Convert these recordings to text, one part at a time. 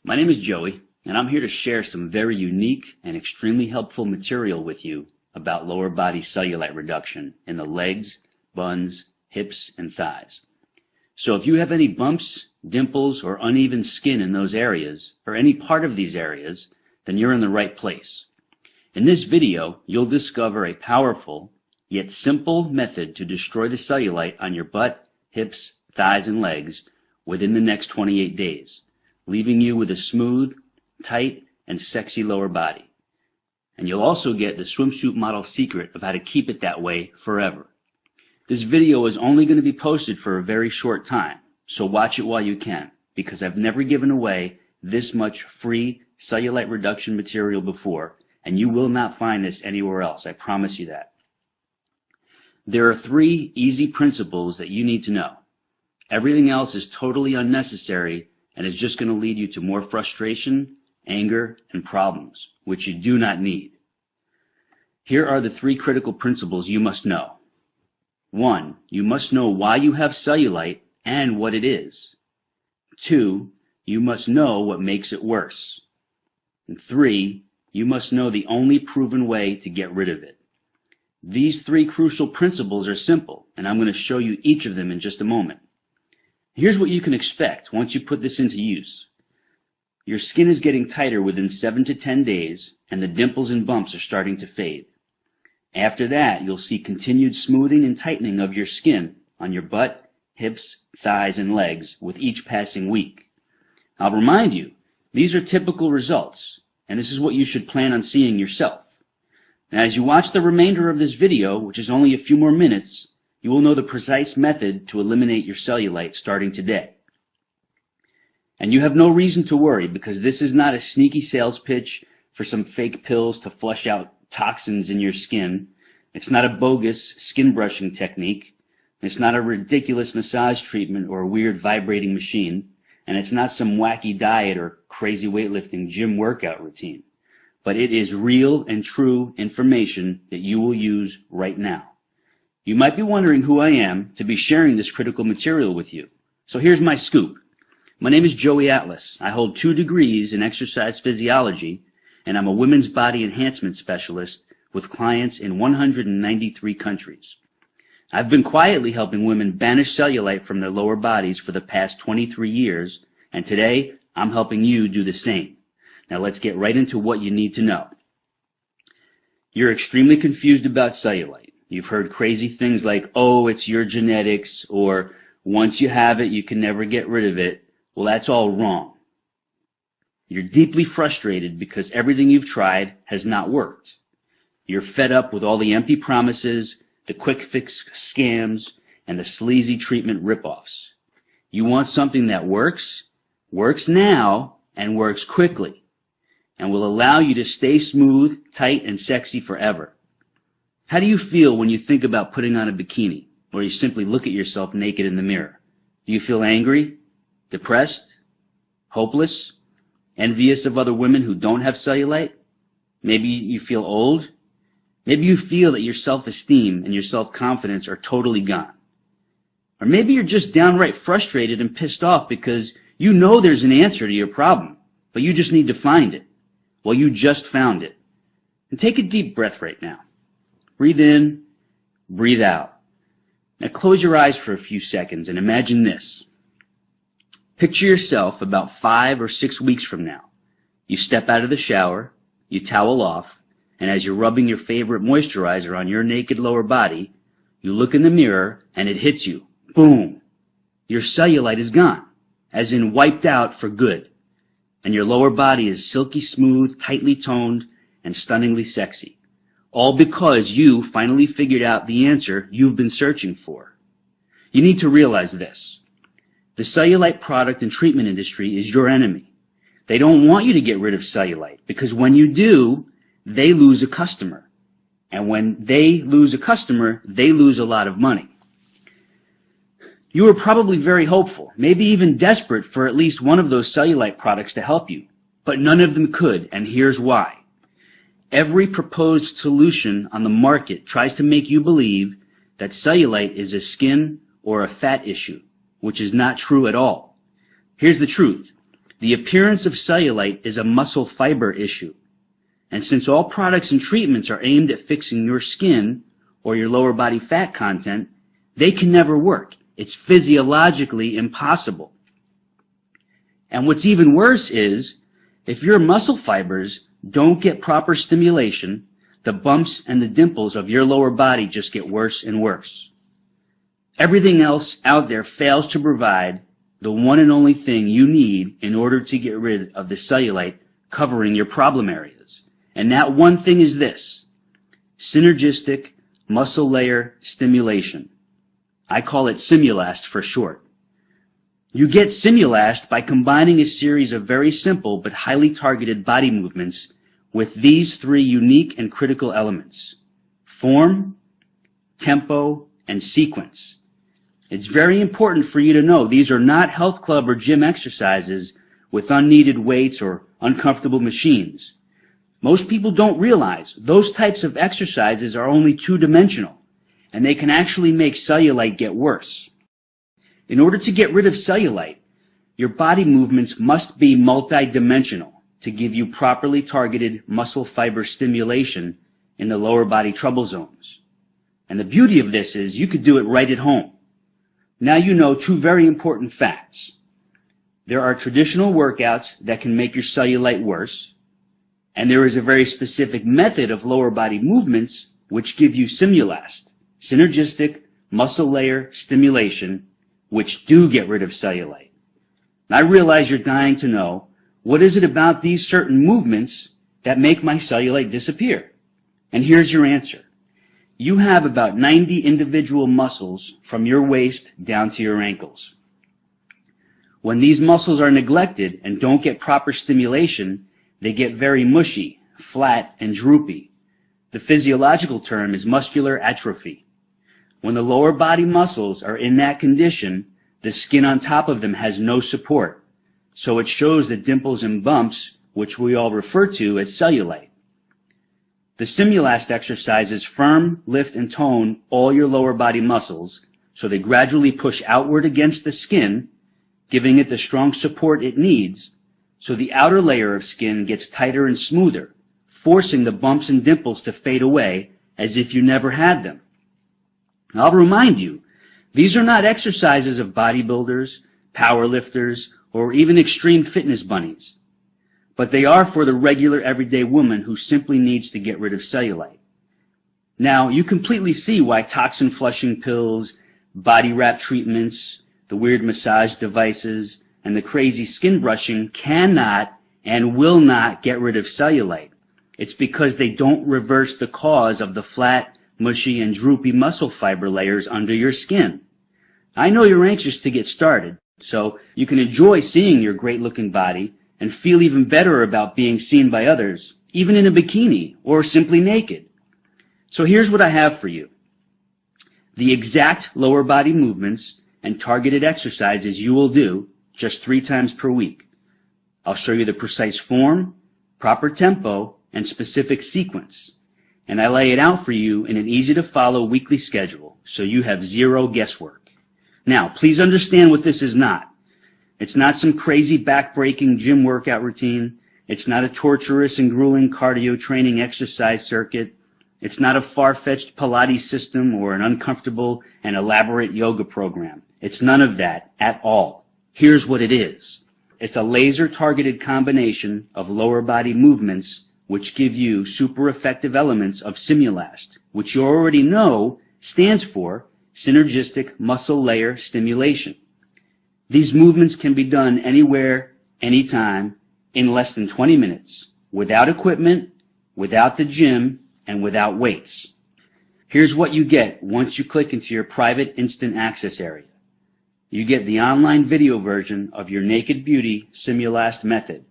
My name is Joey, and I'm here to share some very unique and extremely helpful material with you about lower body cellulite reduction in the legs, buns, hips, and thighs. So if you have any bumps, dimples, or uneven skin in those areas, or any part of these areas, then you're in the right place. In this video, you'll discover a powerful, yet simple method to destroy the cellulite on your butt, hips, thighs, and legs within the next 28 days, leaving you with a smooth, tight, and sexy lower body. And you'll also get the swimsuit model secret of how to keep it that way forever. This video is only going to be posted for a very short time, so watch it while you can, because I've never given away this much free cellulite reduction material before, and you will not find this anywhere else, I promise you that. There are 3 easy principles that you need to know. Everything else is totally unnecessary and is just going to lead you to more frustration, anger, and problems, which you do not need. Here are the 3 critical principles you must know. 1. You must know why you have cellulite and what it is. 2. You must know what makes it worse. And 3. You must know the only proven way to get rid of it. These 3 crucial principles are simple, and I'm going to show you each of them in just a moment. Here's what you can expect once you put this into use. Your skin is getting tighter within 7 to 10 days, and the dimples and bumps are starting to fade. After that, you'll see continued smoothing and tightening of your skin on your butt, hips, thighs, and legs with each passing week. I'll remind you, these are typical results, and this is what you should plan on seeing yourself. Now, as you watch the remainder of this video, which is only a few more minutes, you will know the precise method to eliminate your cellulite starting today. And you have no reason to worry, because this is not a sneaky sales pitch for some fake pills to flush out toxins in your skin. It's not a bogus skin brushing technique. It's not a ridiculous massage treatment or a weird vibrating machine. And it's not some wacky diet or crazy weightlifting gym workout routine. But it is real and true information that you will use right now. You might be wondering who I am to be sharing this critical material with you. So here's my scoop. My name is Joey Atlas. I hold 2 degrees in exercise physiology, and I'm a women's body enhancement specialist with clients in 193 countries. I've been quietly helping women banish cellulite from their lower bodies for the past 23 years, and today I'm helping you do the same. Now let's get right into what you need to know. You're extremely confused about cellulite. You've heard crazy things like, oh, it's your genetics, or once you have it, you can never get rid of it. Well, that's all wrong. You're deeply frustrated because everything you've tried has not worked. You're fed up with all the empty promises, the quick fix scams, and the sleazy treatment ripoffs. You want something that works now, and works quickly, and will allow you to stay smooth, tight, and sexy forever. How do you feel when you think about putting on a bikini, or you simply look at yourself naked in the mirror? Do you feel angry, depressed, hopeless, envious of other women who don't have cellulite? Maybe you feel old. Maybe you feel that your self-esteem and your self-confidence are totally gone. Or maybe you're just downright frustrated and pissed off because you know there's an answer to your problem, but you just need to find it. Well, you just found it. And take a deep breath right now. Breathe in, breathe out. Now close your eyes for a few seconds and imagine this. Picture yourself about 5 or 6 weeks from now. You step out of the shower, you towel off, and as you're rubbing your favorite moisturizer on your naked lower body, you look in the mirror and it hits you. Boom! Your cellulite is gone, as in wiped out for good. And your lower body is silky smooth, tightly toned, and stunningly sexy. All because you finally figured out the answer you've been searching for. You need to realize this. The cellulite product and treatment industry is your enemy. They don't want you to get rid of cellulite, because when you do, they lose a customer. And when they lose a customer, they lose a lot of money. You were probably very hopeful, maybe even desperate for at least one of those cellulite products to help you, but none of them could, and here's why. Every proposed solution on the market tries to make you believe that cellulite is a skin or a fat issue, which is not true at all. Here's the truth. The appearance of cellulite is a muscle fiber issue. And since all products and treatments are aimed at fixing your skin or your lower body fat content, they can never work. It's physiologically impossible. And what's even worse is, if your muscle fibers don't get proper stimulation, the bumps and the dimples of your lower body just get worse and worse. Everything else out there fails to provide the one and only thing you need in order to get rid of the cellulite covering your problem areas. And that one thing is this: synergistic muscle layer stimulation. I call it Simulast for short. You get Simulast by combining a series of very simple but highly targeted body movements with these three unique and critical elements: form, tempo, and sequence. It's very important for you to know these are not health club or gym exercises with unneeded weights or uncomfortable machines. Most people don't realize those types of exercises are only two-dimensional, and they can actually make cellulite get worse. In order to get rid of cellulite, your body movements must be multidimensional to give you properly targeted muscle fiber stimulation in the lower body trouble zones. And the beauty of this is you could do it right at home. Now you know two very important facts. There are traditional workouts that can make your cellulite worse, and there is a very specific method of lower body movements which give you Simulast, synergistic muscle layer stimulation, which do get rid of cellulite. And I realize you're dying to know, what is it about these certain movements that make my cellulite disappear? And here's your answer. You have about 90 individual muscles from your waist down to your ankles. When these muscles are neglected and don't get proper stimulation, they get very mushy, flat, and droopy. The physiological term is muscular atrophy. When the lower body muscles are in that condition, the skin on top of them has no support, so it shows the dimples and bumps, which we all refer to as cellulite. The Simulast exercises firm, lift, and tone all your lower body muscles, so they gradually push outward against the skin, giving it the strong support it needs, so the outer layer of skin gets tighter and smoother, forcing the bumps and dimples to fade away as if you never had them. I'll remind you, these are not exercises of bodybuilders, powerlifters, or even extreme fitness bunnies, but they are for the regular everyday woman who simply needs to get rid of cellulite. Now, you completely see why toxin flushing pills, body wrap treatments, the weird massage devices, and the crazy skin brushing cannot and will not get rid of cellulite. It's because they don't reverse the cause of the flat, mushy, and droopy muscle fiber layers under your skin. I know you're anxious to get started, so you can enjoy seeing your great-looking body and feel even better about being seen by others, even in a bikini or simply naked. So here's what I have for you: the exact lower body movements and targeted exercises you will do just 3 times per week. I'll show you the precise form, proper tempo, and specific sequence. And I lay it out for you in an easy-to-follow weekly schedule, so you have zero guesswork. Now, please understand what this is not. It's not some crazy back-breaking gym workout routine. It's not a torturous and grueling cardio training exercise circuit. It's not a far-fetched Pilates system or an uncomfortable and elaborate yoga program. It's none of that at all. Here's what it is. It's a laser-targeted combination of lower body movements which give you super effective elements of Simulast, which you already know stands for synergistic muscle layer stimulation. These movements can be done anywhere, anytime, in less than 20 minutes, without equipment, without the gym, and without weights. Here's what you get once you click into your private instant access area. You get the online video version of your Naked Beauty Simulast method.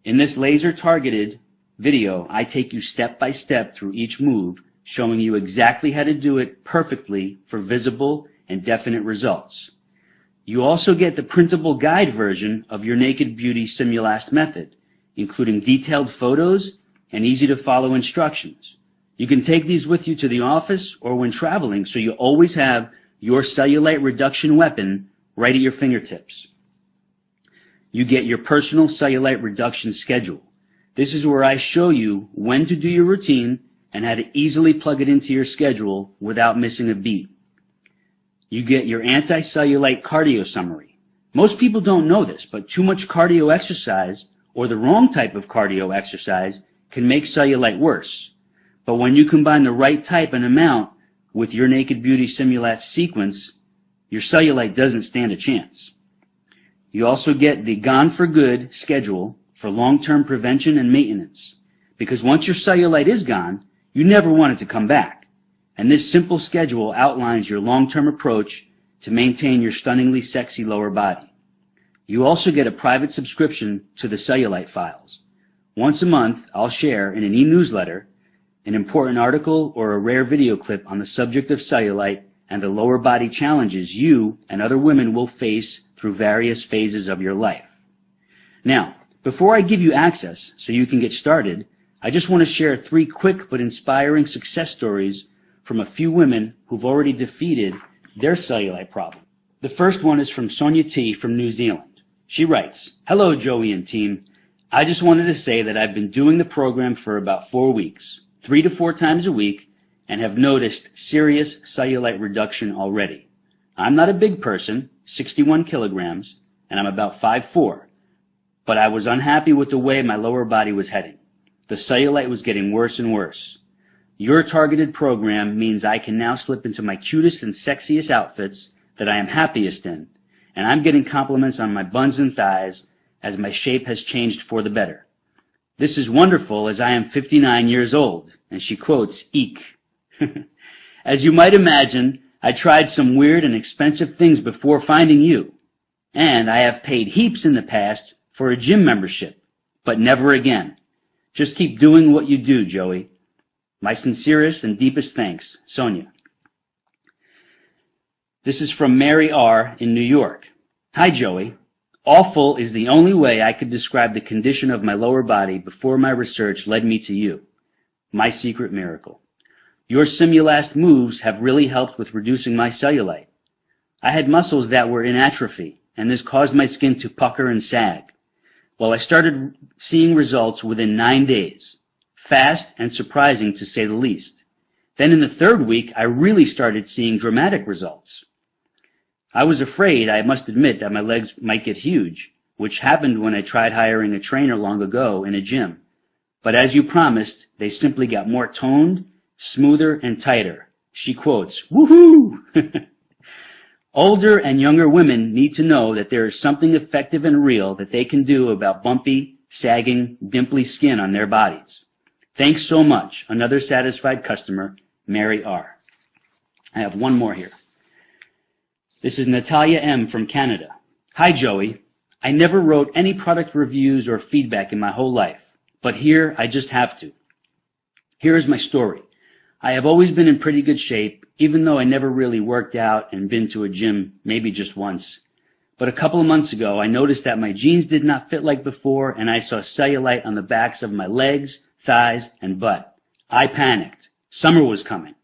In this laser-targeted video, I take you step by step through each move, showing you exactly how to do it perfectly for visible and definite results. You also get the printable guide version of your Naked Beauty Simulast method, including detailed photos and easy-to-follow instructions. You can take these with you to the office or when traveling, so you always have your cellulite reduction weapon right at your fingertips. You get your personal cellulite reduction schedule. This is where I show you when to do your routine and how to easily plug it into your schedule without missing a beat. You get your anti-cellulite cardio summary. Most people don't know this, but too much cardio exercise or the wrong type of cardio exercise can make cellulite worse. But when you combine the right type and amount with your Naked Beauty Simulat sequence, your cellulite doesn't stand a chance. You also get the Gone for Good schedule for long-term prevention and maintenance, because once your cellulite is gone, you never want it to come back. And this simple schedule outlines your long-term approach to maintain your stunningly sexy lower body. You also get a private subscription to the Cellulite files. Once a month, I'll share in an e-newsletter an important article or a rare video clip on the subject of cellulite and the lower body challenges you and other women will face through various phases of your life. Now, before I give you access so you can get started, I just want to share 3 quick but inspiring success stories from a few women who've already defeated their cellulite problem. The first one is from Sonia T. from New Zealand. She writes, "Hello, Joey and team. I just wanted to say that I've been doing the program for about 4 weeks, 3 to 4 times a week, and have noticed serious cellulite reduction already. I'm not a big person, 61 kilograms, and I'm about 5'4", but I was unhappy with the way my lower body was heading. The cellulite was getting worse and worse. Your targeted program means I can now slip into my cutest and sexiest outfits that I am happiest in, and I'm getting compliments on my buns and thighs as my shape has changed for the better. This is wonderful as I am 59 years old," and she quotes, "Eek." As you might imagine, I tried some weird and expensive things before finding you, and I have paid heaps in the past for a gym membership, but never again. Just keep doing what you do, Joey. My sincerest and deepest thanks, Sonia. This is from Mary R. in New York. "Hi, Joey. Awful is the only way I could describe the condition of my lower body before my research led me to you. My secret miracle. Your Simulast moves have really helped with reducing my cellulite. I had muscles that were in atrophy, and this caused my skin to pucker and sag. Well, I started seeing results within 9 days. Fast and surprising, to say the least. Then in the 3rd week, I really started seeing dramatic results. I was afraid, I must admit, that my legs might get huge, which happened when I tried hiring a trainer long ago in a gym. But as you promised, they simply got more toned, smoother, and tighter." She quotes, "Woohoo!" Older and younger women need to know that there is something effective and real that they can do about bumpy, sagging, dimply skin on their bodies. Thanks so much. Another satisfied customer, Mary R. I have one more here. This is Natalia M. from Canada. "Hi, Joey. I never wrote any product reviews or feedback in my whole life, but here I just have to. Here is my story. I have always been in pretty good shape, even though I never really worked out and been to a gym maybe just once. But a couple of months ago, I noticed that my jeans did not fit like before, and I saw cellulite on the backs of my legs, thighs, and butt. I panicked. Summer was coming.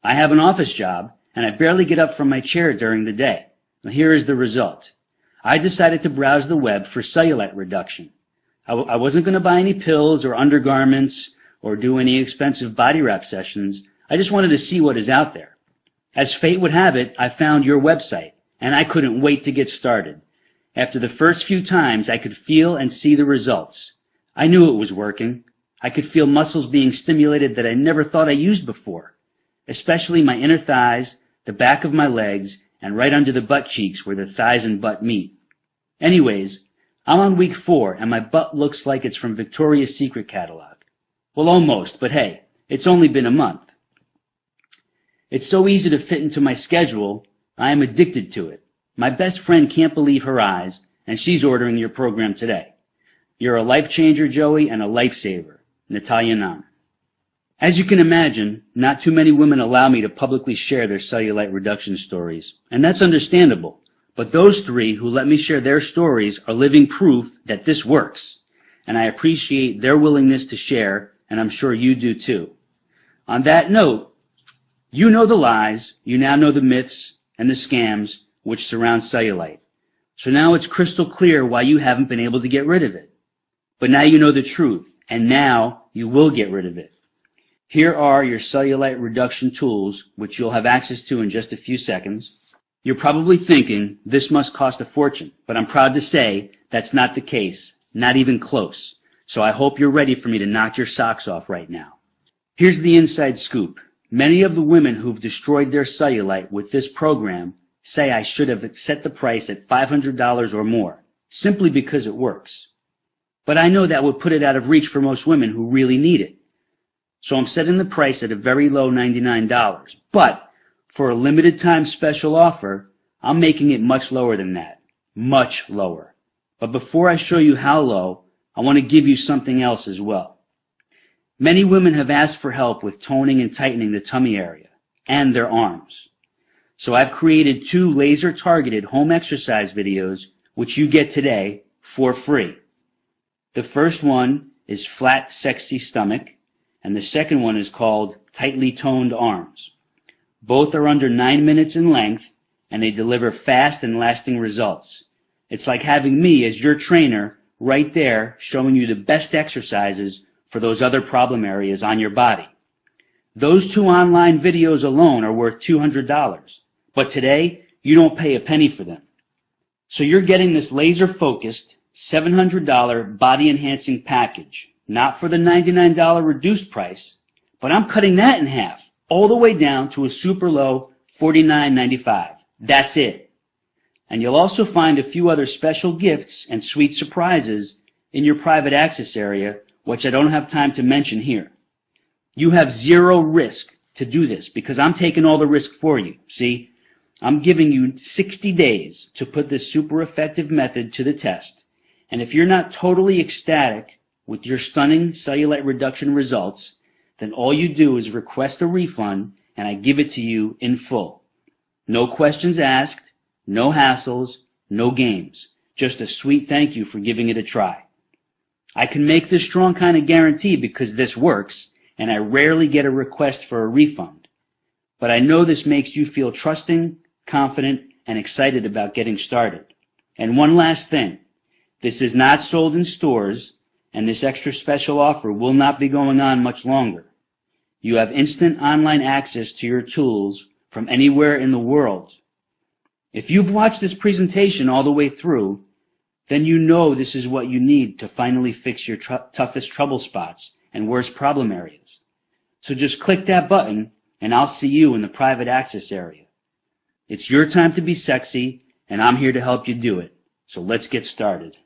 I have an office job, and I barely get up from my chair during the day. Now, here is the result. I decided to browse the web for cellulite reduction. I wasn't going to buy any pills or undergarments or do any expensive body wrap sessions. I just wanted to see what is out there. As fate would have it, I found your website, and I couldn't wait to get started. After the first few times, I could feel and see the results. I knew it was working. I could feel muscles being stimulated that I never thought I used before, especially my inner thighs, the back of my legs, and right under the butt cheeks where the thighs and butt meet. Anyways, I'm on week 4, and my butt looks like it's from Victoria's Secret catalog. Well, almost, but hey, it's only been a month. It's so easy to fit into my schedule, I am addicted to it. My best friend can't believe her eyes, and she's ordering your program today. You're a life changer, Joey, and a lifesaver. Natalia Nam. As you can imagine, not too many women allow me to publicly share their cellulite reduction stories, and that's understandable. But those 3 who let me share their stories are living proof that this works, and I appreciate their willingness to share, and I'm sure you do too. On that note, you know the lies, you now know the myths and the scams which surround cellulite. So now it's crystal clear why you haven't been able to get rid of it. But now you know the truth, and now you will get rid of it. Here are your cellulite reduction tools, which you'll have access to in just a few seconds. You're probably thinking, this must cost a fortune, but I'm proud to say that's not the case, not even close. So I hope you're ready for me to knock your socks off right now. Here's the inside scoop. Many of the women who've destroyed their cellulite with this program say I should have set the price at $500 or more, simply because it works. But I know that would put it out of reach for most women who really need it. So I'm setting the price at a very low $99. But for a limited time special offer, I'm making it much lower than that. Much lower. But before I show you how low, I want to give you something else as well. Many women have asked for help with toning and tightening the tummy area and their arms. So I've created 2 laser-targeted home exercise videos which you get today for free. The first one is Flat, Sexy Stomach, and the second one is called Tightly Toned Arms. Both are under 9 minutes in length, and they deliver fast and lasting results. It's like having me as your trainer right there showing you the best exercises for those other problem areas on your body. Those 2 online videos alone are worth $200, but today you don't pay a penny for them. So you're getting this laser-focused $700 body-enhancing package, not for the $99 reduced price, but I'm cutting that in half, all the way down to a super low $49.95. That's it. And you'll also find a few other special gifts and sweet surprises in your private access area, which I don't have time to mention here. You have zero risk to do this because I'm taking all the risk for you. See, I'm giving you 60 days to put this super effective method to the test. And if you're not totally ecstatic with your stunning cellulite reduction results, then all you do is request a refund and I give it to you in full. No questions asked, no hassles, no games. Just a sweet thank you for giving it a try. I can make this strong kind of guarantee because this works, and I rarely get a request for a refund. But I know this makes you feel trusting, confident, and excited about getting started. And one last thing. This is not sold in stores, and this extra special offer will not be going on much longer. You have instant online access to your tools from anywhere in the world. If you've watched this presentation all the way through, then you know this is what you need to finally fix your toughest trouble spots and worst problem areas. So just click that button and I'll see you in the private access area. It's your time to be sexy and I'm here to help you do it. So let's get started.